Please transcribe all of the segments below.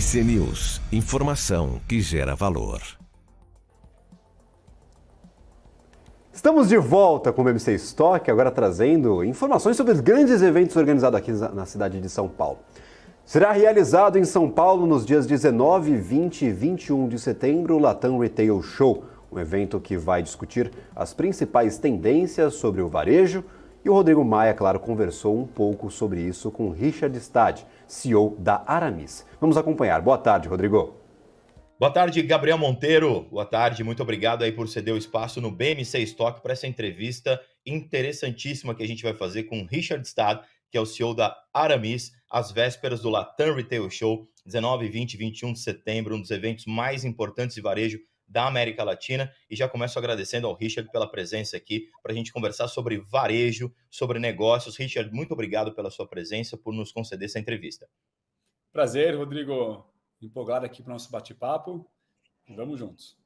BMC News, informação que gera valor. Estamos de volta com o BMC Stock, agora trazendo informações sobre os grandes eventos organizados aqui na cidade de São Paulo. Será realizado em São Paulo nos dias 19, 20 e 21 de setembro o Latam Retail Show, um evento que vai discutir as principais tendências sobre o varejo. E o Rodrigo Maia, claro, conversou um pouco sobre isso com Richard Stade, CEO da Aramis. Vamos acompanhar. Boa tarde, Rodrigo. Boa tarde, Gabriel Monteiro. Boa tarde, muito obrigado aí por ceder o espaço no BMC Stock para essa entrevista interessantíssima que a gente vai fazer com Richard Stade, que é o CEO da Aramis, às vésperas do Latam Retail Show, 19, 20 e 21 de setembro, um dos eventos mais importantes de varejo da América Latina. E já começo agradecendo ao Richard pela presença aqui para a gente conversar sobre varejo, sobre negócios. Richard, muito obrigado pela sua presença, por nos conceder essa entrevista. Prazer, Rodrigo. Empolgado aqui para o nosso bate-papo. Vamos juntos.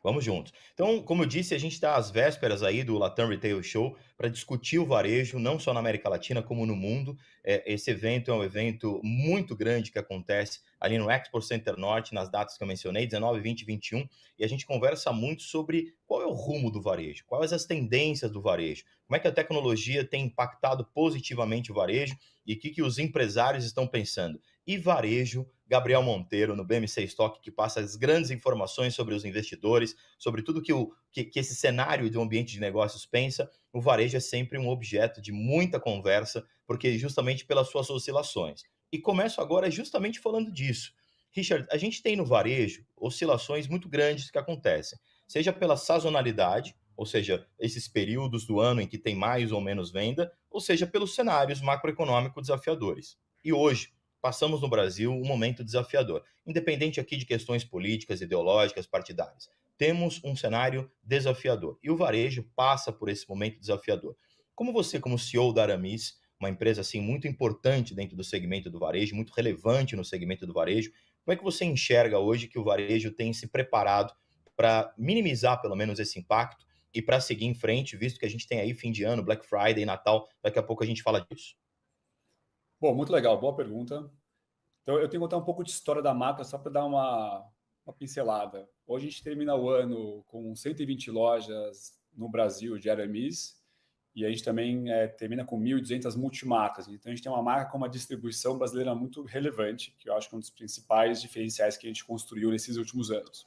Vamos juntos. Então, como eu disse, a gente está às vésperas aí do Latam Retail Show para discutir o varejo, não só na América Latina, como no mundo. Esse evento é um evento muito grande que acontece ali no Expo Center Norte, nas datas que eu mencionei, 19, 20 e 21, e a gente conversa muito sobre qual é o rumo do varejo, quais as tendências do varejo, como é que a tecnologia tem impactado positivamente o varejo e o que os empresários estão pensando. E varejo, Gabriel Monteiro, no BMC Stock, que passa as grandes informações sobre os investidores, sobre tudo que esse cenário de um ambiente de negócios pensa. O varejo é sempre um objeto de muita conversa, porque justamente pelas suas oscilações. E começo agora justamente falando disso. Richard, a gente tem no varejo oscilações muito grandes que acontecem, seja pela sazonalidade, ou seja, esses períodos do ano em que tem mais ou menos venda, ou seja, pelos cenários macroeconômicos desafiadores. E hoje, passamos no Brasil um momento desafiador, independente aqui de questões políticas, ideológicas, partidárias. Temos um cenário desafiador e o varejo passa por esse momento desafiador. Como você, como CEO da Aramis, uma empresa assim muito importante dentro do segmento do varejo, muito relevante no segmento do varejo, como é que você enxerga hoje que o varejo tem se preparado para minimizar pelo menos esse impacto e para seguir em frente, visto que a gente tem aí fim de ano, Black Friday, Natal, daqui a pouco a gente fala disso. Bom, muito legal, boa pergunta. Então, eu tenho que contar um pouco de história da marca, só para dar uma pincelada. Hoje a gente termina o ano com 120 lojas no Brasil de Aramis, e a gente também termina com 1.200 multimarcas. Então, a gente tem uma marca com uma distribuição brasileira muito relevante, que eu acho que é um dos principais diferenciais que a gente construiu nesses últimos anos.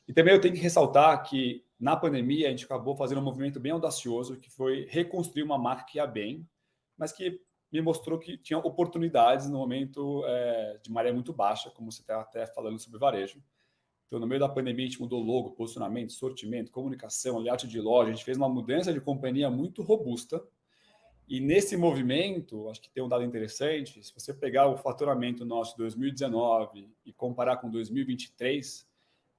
E também eu tenho que ressaltar que, na pandemia, a gente acabou fazendo um movimento bem audacioso, que foi reconstruir uma marca que ia bem, mas que me mostrou que tinha oportunidades no momento de maré muito baixa, como você está até falando sobre varejo. Então, no meio da pandemia, a gente mudou logo, posicionamento, sortimento, comunicação, layout de loja, a gente fez uma mudança de companhia muito robusta. E nesse movimento, acho que tem um dado interessante, se você pegar o faturamento nosso de 2019 e comparar com 2023,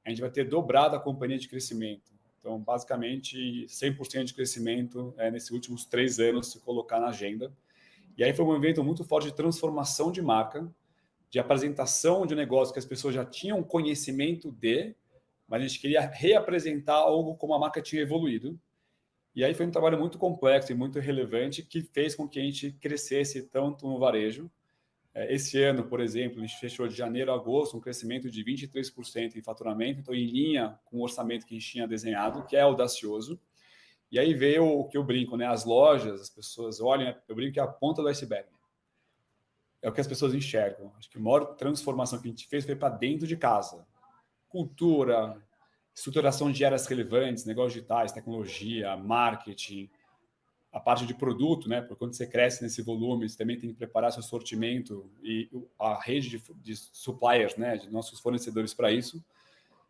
a gente vai ter dobrado a companhia de crescimento. Então, basicamente, 100% de crescimento nesses últimos 3 anos, se colocar na agenda. E aí foi um evento muito forte de transformação de marca, de apresentação de negócio que as pessoas já tinham conhecimento de, mas a gente queria reapresentar algo como a marca tinha evoluído. E aí foi um trabalho muito complexo e muito relevante que fez com que a gente crescesse tanto no varejo. Esse ano, por exemplo, a gente fechou de janeiro a agosto um crescimento de 23% em faturamento, então em linha com o orçamento que a gente tinha desenhado, que é audacioso. E aí veio o que eu brinco, né? As lojas, as pessoas olham, eu brinco que é a ponta do iceberg. É o que as pessoas enxergam. Acho que a maior transformação que a gente fez foi para dentro de casa. Cultura, estruturação de áreas relevantes, negócios digitais, tecnologia, marketing, a parte de produto, né? Porque quando você cresce nesse volume, você também tem que preparar seu sortimento e a rede de suppliers, né? De nossos fornecedores para isso.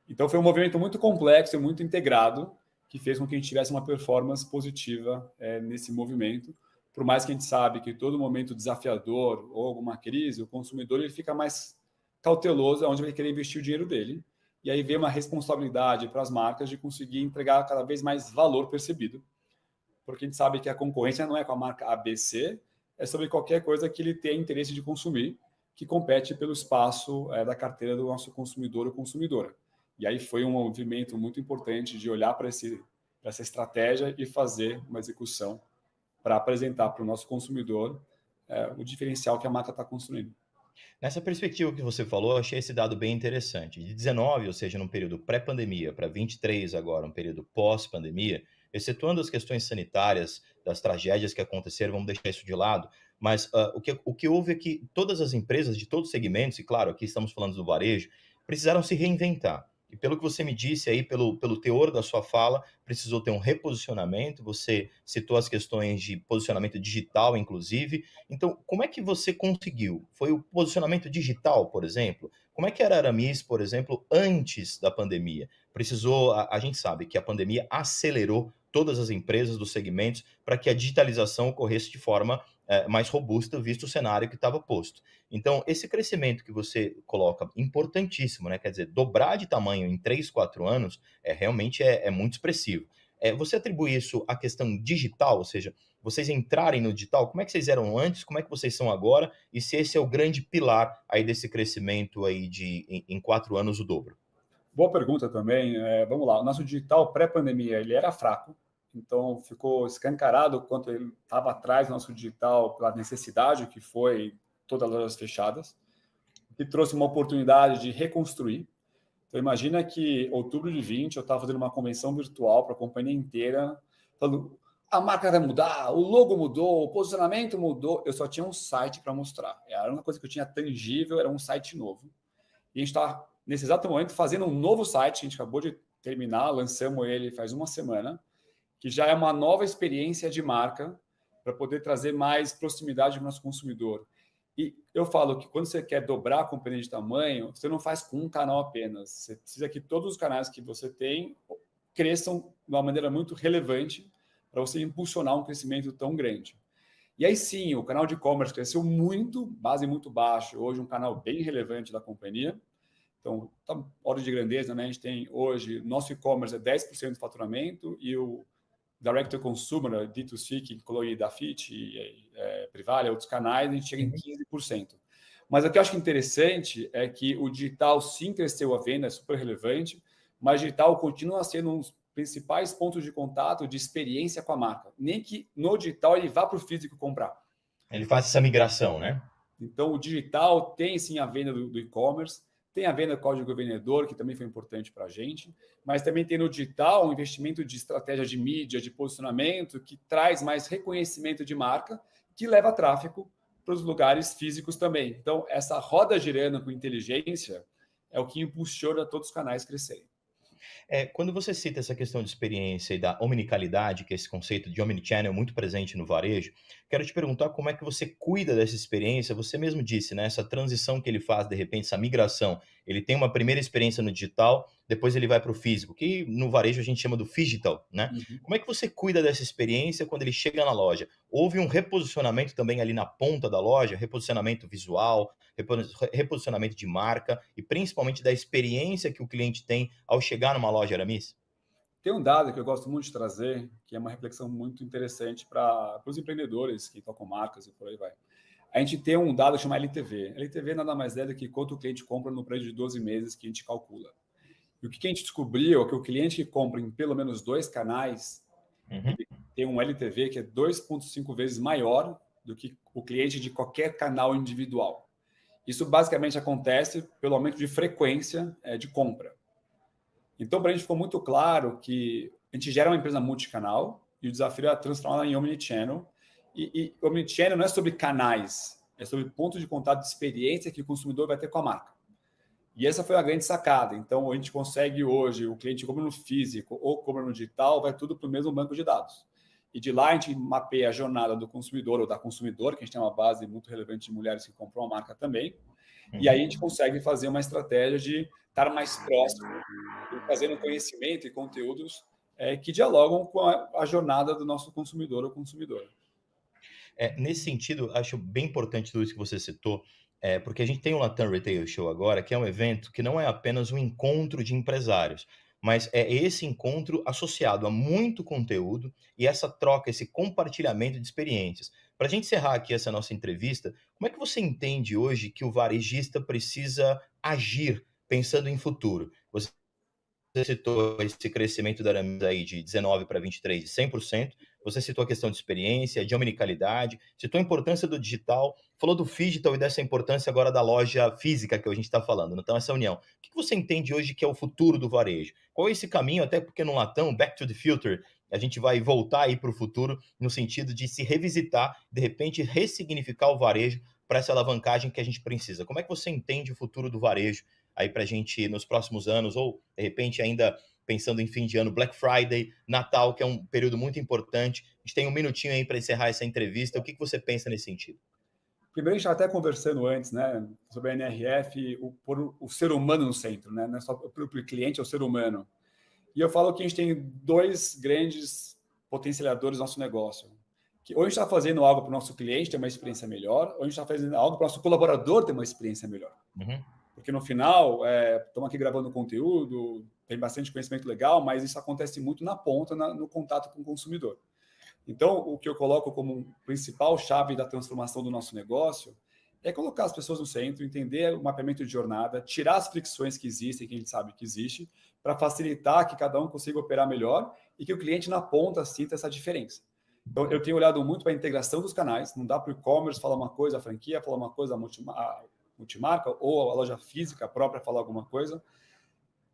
Então foi um movimento muito complexo e muito integrado, que fez com que a gente tivesse uma performance positiva nesse movimento. Por mais que a gente sabe que todo momento desafiador ou alguma crise, o consumidor ele fica mais cauteloso aonde ele vai querer investir o dinheiro dele. E aí vem uma responsabilidade para as marcas de conseguir entregar cada vez mais valor percebido. Porque a gente sabe que a concorrência não é com a marca ABC, é sobre qualquer coisa que ele tenha interesse de consumir, que compete pelo espaço da carteira do nosso consumidor ou consumidora. E aí foi um movimento muito importante de olhar para essa estratégia e fazer uma execução para apresentar para o nosso consumidor o diferencial que a marca está construindo. Nessa perspectiva que você falou, eu achei esse dado bem interessante. De 19, ou seja, num período pré-pandemia, para 23 agora, um período pós-pandemia, excetuando as questões sanitárias, das tragédias que aconteceram, vamos deixar isso de lado, mas o que houve é que todas as empresas de todos os segmentos, e claro, aqui estamos falando do varejo, precisaram se reinventar. E pelo que você me disse aí, pelo teor da sua fala, precisou ter um reposicionamento, você citou as questões de posicionamento digital, inclusive, então, como é que você conseguiu? Foi o posicionamento digital, por exemplo? Como é que era a Aramis, por exemplo, antes da pandemia? Precisou, a gente sabe que a pandemia acelerou todas as empresas dos segmentos para que a digitalização ocorresse de forma mais robusta, visto o cenário que estava posto. Então, esse crescimento que você coloca, importantíssimo, né? Quer dizer, dobrar de tamanho em 3, 4 anos realmente é muito expressivo. Você atribui isso à questão digital, ou seja, vocês entrarem no digital, como é que vocês eram antes, como é que vocês são agora, e se esse é o grande pilar aí desse crescimento aí em 4 anos o dobro? Boa pergunta também. Vamos lá, o nosso digital pré-pandemia, ele era fraco, então ficou escancarado o quanto ele estava atrás do nosso digital pela necessidade que foi todas as lojas fechadas, que trouxe uma oportunidade de reconstruir. Então imagina que outubro de 20 eu estava fazendo uma convenção virtual para a companhia inteira, falando, a marca vai mudar, o logo mudou, o posicionamento mudou, eu só tinha um site para mostrar. A única coisa que eu tinha tangível era um site novo. E a gente está, nesse exato momento, fazendo um novo site, a gente acabou de terminar, lançamos ele faz uma semana, que já é uma nova experiência de marca para poder trazer mais proximidade para o nosso consumidor. E eu falo que quando você quer dobrar a companhia de tamanho, você não faz com um canal apenas. Você precisa que todos os canais que você tem cresçam de uma maneira muito relevante para você impulsionar um crescimento tão grande. E aí sim, o canal de e-commerce cresceu muito, base muito baixa, hoje um canal bem relevante da companhia. Então, tá, ordem de grandeza, né? A gente tem hoje, nosso e-commerce é 10% do faturamento e o Direct to Consumer, D2C, que inclui da Fit, Privalia, outros canais, a gente chega em 15%. Mas o que eu acho interessante é que o digital sim cresceu a venda, é super relevante, mas o digital continua sendo um dos principais pontos de contato, de experiência com a marca. Nem que no digital ele vá para o físico comprar. Ele faz essa migração, né? Então, o digital tem sim a venda do e-commerce, tem a venda do código vendedor, que também foi importante para a gente, mas também tem no digital um investimento de estratégia de mídia, de posicionamento, que traz mais reconhecimento de marca, que leva tráfego para os lugares físicos também. Então, essa roda girando com inteligência é o que impulsiona todos os canais crescerem. Quando você cita essa questão de experiência e da omnicalidade, que é esse conceito de omnichannel muito presente no varejo, quero te perguntar como é que você cuida dessa experiência. Você mesmo disse, né, essa transição que ele faz, de repente, essa migração. Ele tem uma primeira experiência no digital, depois ele vai para o físico, que no varejo a gente chama do phygital, né? Como é que você cuida dessa experiência quando ele chega na loja? Houve um reposicionamento também ali na ponta da loja, reposicionamento visual, reposicionamento de marca e principalmente da experiência que o cliente tem ao chegar numa loja Aramis? Tem um dado que eu gosto muito de trazer, que é uma reflexão muito interessante para os empreendedores que tocam marcas e por aí vai. A gente tem um dado que chama LTV. LTV nada mais é do que quanto o cliente compra no período de 12 meses que a gente calcula. E o que a gente descobriu é que o cliente que compra em pelo menos 2 canais, ele tem um LTV que é 2,5 vezes maior do que o cliente de qualquer canal individual. Isso basicamente acontece pelo aumento de frequência de compra. Então, para a gente ficou muito claro que a gente gera uma empresa multicanal e o desafio é transformá-la em omnichannel. E omnichannel não é sobre canais, é sobre ponto de contato de experiência que o consumidor vai ter com a marca. E essa foi a grande sacada. Então, a gente consegue hoje, o cliente compra no físico ou compra no digital, vai tudo para o mesmo banco de dados. E de lá a gente mapeia a jornada do consumidor ou da consumidora, que a gente tem uma base muito relevante de mulheres que compram a marca também. E aí a gente consegue fazer uma estratégia de estar mais próximo, fazendo conhecimento e conteúdos que dialogam com a jornada do nosso consumidor ou consumidora. Nesse sentido, acho bem importante tudo isso que você citou, porque a gente tem o Latam Retail Show agora, que é um evento que não é apenas um encontro de empresários, mas é esse encontro associado a muito conteúdo e essa troca, esse compartilhamento de experiências. Para a gente encerrar aqui essa nossa entrevista, como é que você entende hoje que o varejista precisa agir pensando em futuro? Você citou esse crescimento da Aramis aí de 19 para 23 de 100%, Você citou a questão de experiência, de omnicanalidade, citou a importância do digital, falou do phygital e dessa importância agora da loja física que a gente está falando. Então, essa união. O que você entende hoje que é o futuro do varejo? Qual é esse caminho, até porque no Latam, back to the future, a gente vai voltar aí para o futuro no sentido de se revisitar, de repente ressignificar o varejo para essa alavancagem que a gente precisa. Como é que você entende o futuro do varejo aí para a gente nos próximos anos, ou de repente ainda pensando em fim de ano, Black Friday, Natal, que é um período muito importante. A gente tem um minutinho aí para encerrar essa entrevista. O que você pensa nesse sentido? Primeiro, a gente estava até conversando antes, né, sobre a NRF, pôr o ser humano no centro, né, não é só para o cliente, é o ser humano. E eu falo que a gente tem dois grandes potencializadores do nosso negócio. Que ou a gente está fazendo algo para o nosso cliente ter uma experiência melhor, ou a gente está fazendo algo para o nosso colaborador ter uma experiência melhor. Uhum. Porque no final, estamos aqui gravando conteúdo, tem bastante conhecimento legal, mas isso acontece muito na ponta, no contato com o consumidor. Então, o que eu coloco como principal chave da transformação do nosso negócio é colocar as pessoas no centro, entender o mapeamento de jornada, tirar as fricções que existem, que a gente sabe que existe, para facilitar que cada um consiga operar melhor e que o cliente na ponta sinta essa diferença. Então, eu tenho olhado muito para a integração dos canais, não dá para o e-commerce falar uma coisa, a franquia falar uma coisa, a multimarca ou a loja física própria falar alguma coisa.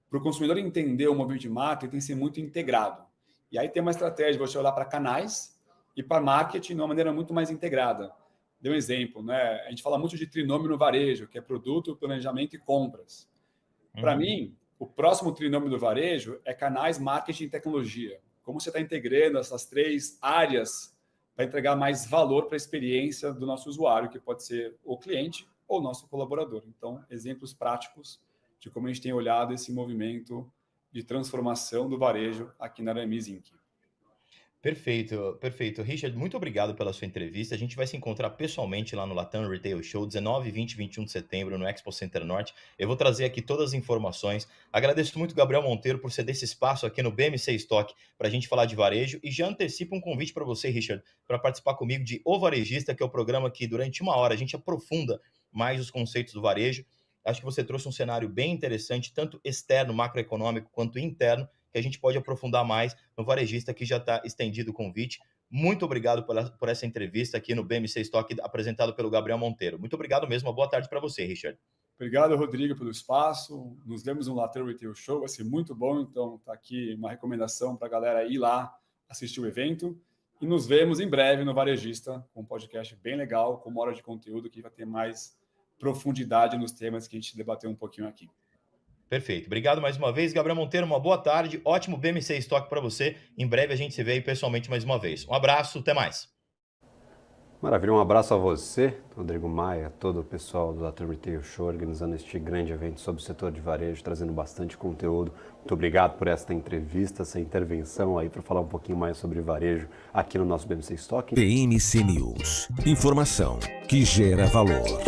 Para o consumidor entender o movimento de marca, ele tem que ser muito integrado. E aí tem uma estratégia de você olhar para canais e para marketing de uma maneira muito mais integrada. Dê um exemplo, né? A gente fala muito de trinômio no varejo, que é produto, planejamento e compras. Para mim, o próximo trinômio do varejo é canais, marketing e tecnologia. Como você está integrando essas três áreas para entregar mais valor para a experiência do nosso usuário, que pode ser o cliente ou o nosso colaborador. Então, exemplos práticos de como a gente tem olhado esse movimento de transformação do varejo aqui na Aramis Inc. Perfeito, perfeito. Richard, muito obrigado pela sua entrevista. A gente vai se encontrar pessoalmente lá no Latam Retail Show, 19, 20 e 21 de setembro, no Expo Center Norte. Eu vou trazer aqui todas as informações. Agradeço muito Gabriel Monteiro por ceder esse espaço aqui no BMC Stock para a gente falar de varejo. E já antecipo um convite para você, Richard, para participar comigo de O Varejista, que é o programa que durante uma hora a gente aprofunda mais os conceitos do varejo. Acho que você trouxe um cenário bem interessante, tanto externo, macroeconômico, quanto interno, que a gente pode aprofundar mais no Varejista, que já está estendido o convite. Muito obrigado por essa entrevista aqui no BMC Stock, apresentado pelo Gabriel Monteiro. Muito obrigado mesmo, uma boa tarde para você, Richard. Obrigado, Rodrigo, pelo espaço. Nos vemos no Latam Retail Show, vai ser muito bom. Então, está aqui uma recomendação para a galera ir lá assistir o evento. E nos vemos em breve no Varejista, com um podcast bem legal, com uma hora de conteúdo que vai ter mais profundidade nos temas que a gente debateu um pouquinho aqui. Perfeito. Obrigado mais uma vez, Gabriel Monteiro. Uma boa tarde. Ótimo BMC Stock para você. Em breve a gente se vê aí pessoalmente mais uma vez. Um abraço, até mais. Maravilha, um abraço a você, Rodrigo Maia, todo o pessoal do Latam Retail Show, organizando este grande evento sobre o setor de varejo, trazendo bastante conteúdo. Muito obrigado por esta entrevista, essa intervenção aí para falar um pouquinho mais sobre varejo aqui no nosso BMC Stock. BMC News. Informação que gera valor.